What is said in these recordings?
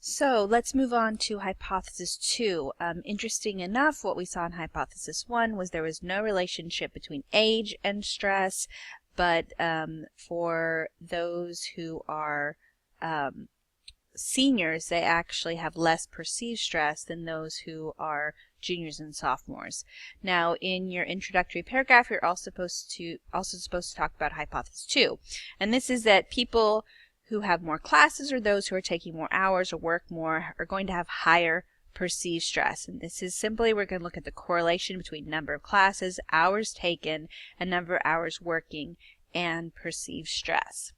So let's move on to hypothesis 2. Interesting enough, what we saw in hypothesis 1 was there was no relationship between age and stress, but for those who are seniors, they actually have less perceived stress than those who are juniors and sophomores. Now, in your introductory paragraph, you're also supposed to talk about hypothesis 2, and this is that people who have more classes or those who are taking more hours or work more are going to have higher perceived stress. And this is simply, we're going to look at the correlation between number of classes, hours taken, and number of hours working, and perceived stress.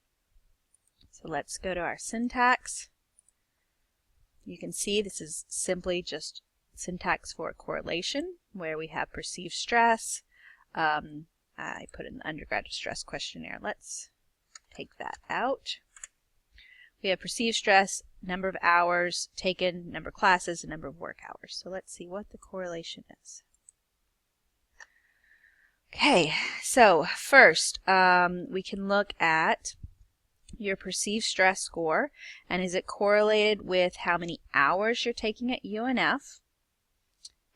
So let's go to our syntax. You can see this is simply just syntax for a correlation where we have perceived stress. I put in the undergraduate stress questionnaire. Let's take that out. We have perceived stress, number of hours taken, number of classes, and number of work hours. So let's see what the correlation is. Okay, so first we can look at your perceived stress score, and is it correlated with how many hours you're taking at UNF?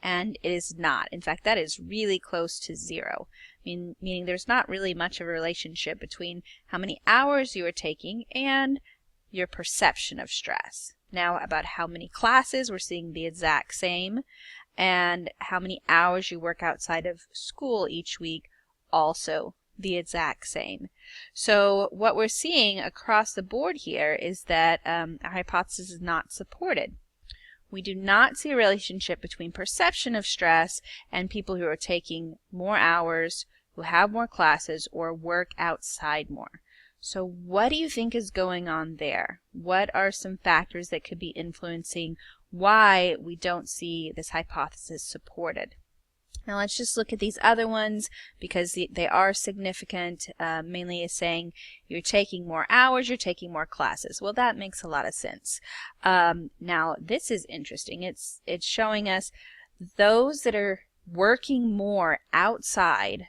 And it is not. In fact, that is really close to 0. Meaning there's not really much of a relationship between how many hours you are taking and your perception of stress. Now, about how many classes, we're seeing the exact same, and how many hours you work outside of school each week, also the exact same. So what we're seeing across the board here is that our hypothesis is not supported. We do not see a relationship between perception of stress and people who are taking more hours, who have more classes, or work outside more. So what do you think is going on there? What are some factors that could be influencing why we don't see this hypothesis supported? Now let's just look at these other ones because they are significant. Mainly is saying you're taking more hours, you're taking more classes. Well, that makes a lot of sense. Now this is interesting. It's showing us those that are working more outside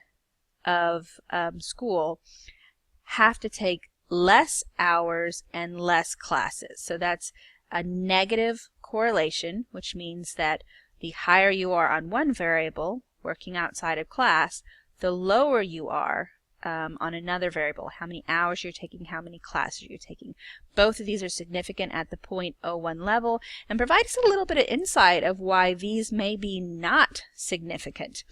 of school have to take less hours and less classes. So that's a negative correlation, which means that the higher you are on one variable, working outside of class, the lower you are on another variable, how many hours you're taking, how many classes you're taking. Both of these are significant at the 0.01 level and provide us a little bit of insight of why these may be not significant.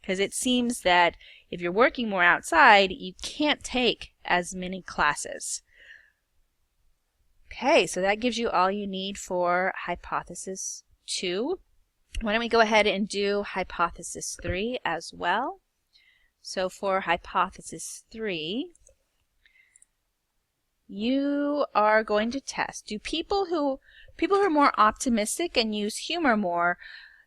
Because it seems that if you're working more outside, you can't take as many classes. Okay, so that gives you all you need for hypothesis 2. Why don't we go ahead and do hypothesis 3 as well? So for hypothesis 3, you are going to test, do people who are more optimistic and use humor more,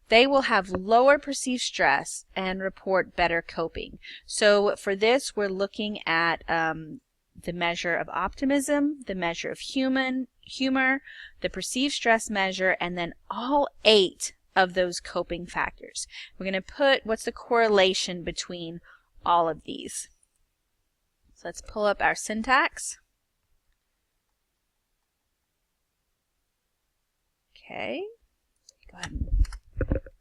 they will have lower perceived stress and report better coping. So for this, we're looking at the measure of optimism, the measure of humor, the perceived stress measure, and then all 8 of those coping factors. We're going to put what's the correlation between all of these. So let's pull up our syntax. Okay, go ahead and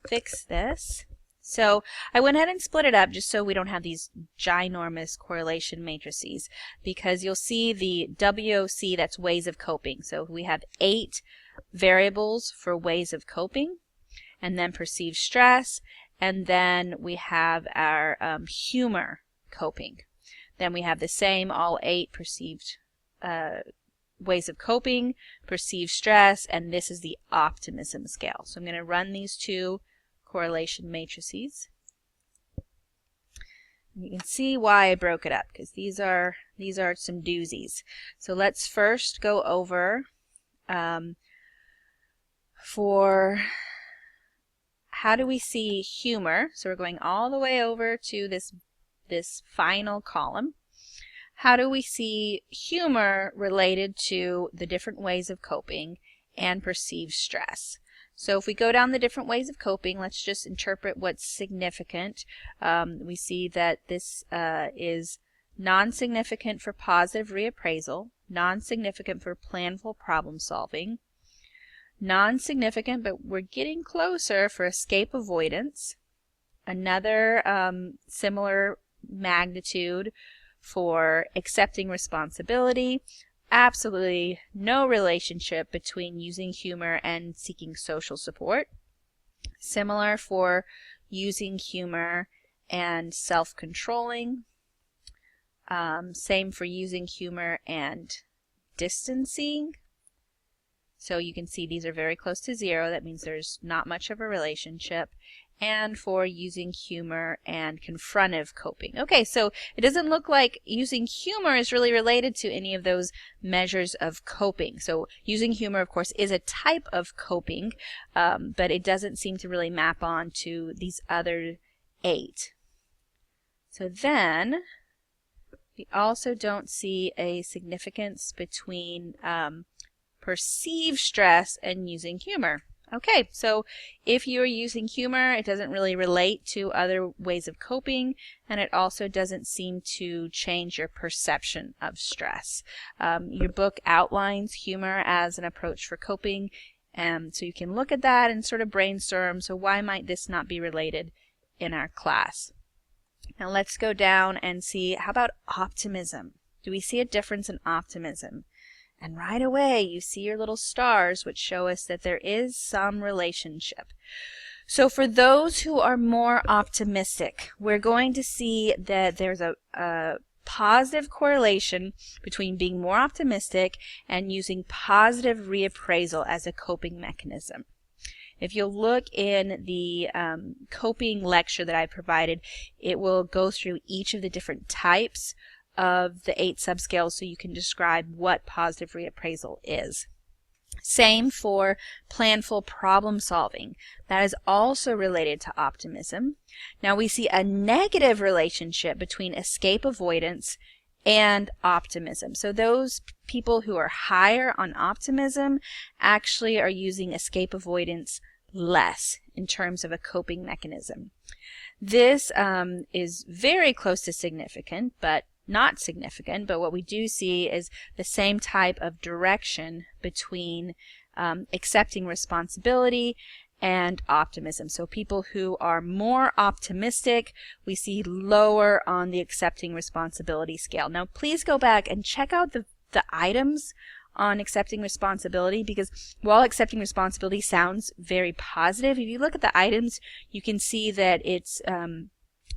fix this. So I went ahead and split it up just so we don't have these ginormous correlation matrices, because you'll see the WOC, that's ways of coping. So we have 8 variables for ways of coping, and then perceived stress, and then we have our humor coping. Then we have the same, all 8 perceived ways of coping, perceived stress, and this is the optimism scale. So I'm going to run these 2 correlation matrices. You can see why I broke it up, because these are some doozies. So let's first go over for how do we see humor. So we're going all the way over to this final column. How do we see humor related to the different ways of coping and perceived stress? So if we go down the different ways of coping, let's just interpret what's significant. We see that this is non-significant for positive reappraisal, non-significant for planful problem solving, Non-significant, but we're getting closer for escape avoidance. Another similar magnitude for accepting responsibility. Absolutely no relationship between using humor and seeking social support. Similar for using humor and self-controlling. Same for using humor and distancing. So you can see these are very close to 0. That means there's not much of a relationship. And for using humor and confrontive coping. Okay, so it doesn't look like using humor is really related to any of those measures of coping. So using humor, of course, is a type of coping, but it doesn't seem to really map on to these other 8. So then we also don't see a significance between perceived stress and using humor. Okay, so if you're using humor, it doesn't really relate to other ways of coping, and it also doesn't seem to change your perception of stress. Your book outlines humor as an approach for coping, so you can look at that and sort of brainstorm, so why might this not be related in our class? Now let's go down and see, how about optimism? Do we see a difference in optimism? And right away you see your little stars, which show us that there is some relationship. So for those who are more optimistic, we're going to see that there's a positive correlation between being more optimistic and using positive reappraisal as a coping mechanism. If you'll look in the coping lecture that I provided, it will go through each of the different types of the 8 subscales so you can describe what positive reappraisal is. Same for planful problem solving. That is also related to optimism. Now we see a negative relationship between escape avoidance and optimism. So those people who are higher on optimism actually are using escape avoidance less in terms of a coping mechanism. This is very close to significant, but not significant, but what we do see is the same type of direction between accepting responsibility and optimism. So people who are more optimistic, we see lower on the accepting responsibility scale. Now please go back and check out the items on accepting responsibility, because while accepting responsibility sounds very positive, if you look at the items, you can see that it's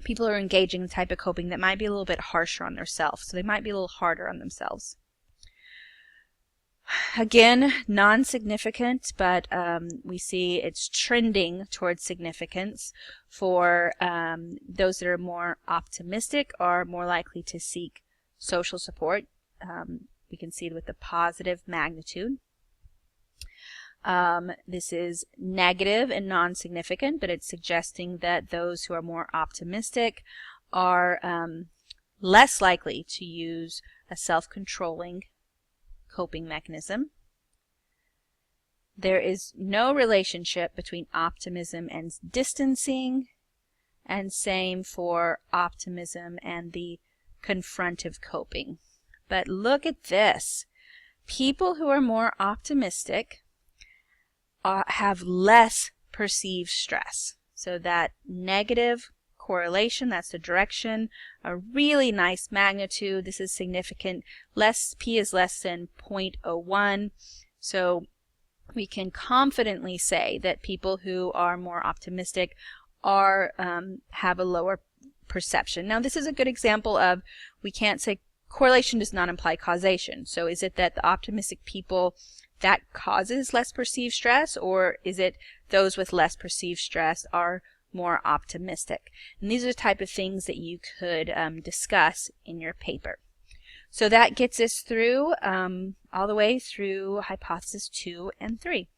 people are engaging in a type of coping that might be a little bit harsher on themselves. So they might be a little harder on themselves. Again, non-significant, but we see it's trending towards significance for those that are more optimistic are more likely to seek social support. We can see it with the positive magnitude. This is negative and non-significant, but it's suggesting that those who are more optimistic are less likely to use a self-controlling coping mechanism. There is no relationship between optimism and distancing, and same for optimism and the confrontive coping. But look at this. People who are more optimistic have less perceived stress. So that negative correlation, that's the direction, a really nice magnitude. This is significant. P is less than 0.01. So we can confidently say that people who are more optimistic are have a lower perception. Now this is a good example of, we can't say correlation does not imply causation. So is it that the optimistic people, that causes less perceived stress, or is it those with less perceived stress are more optimistic? And these are the type of things that you could discuss in your paper. So that gets us through all the way through hypothesis 2 and 3.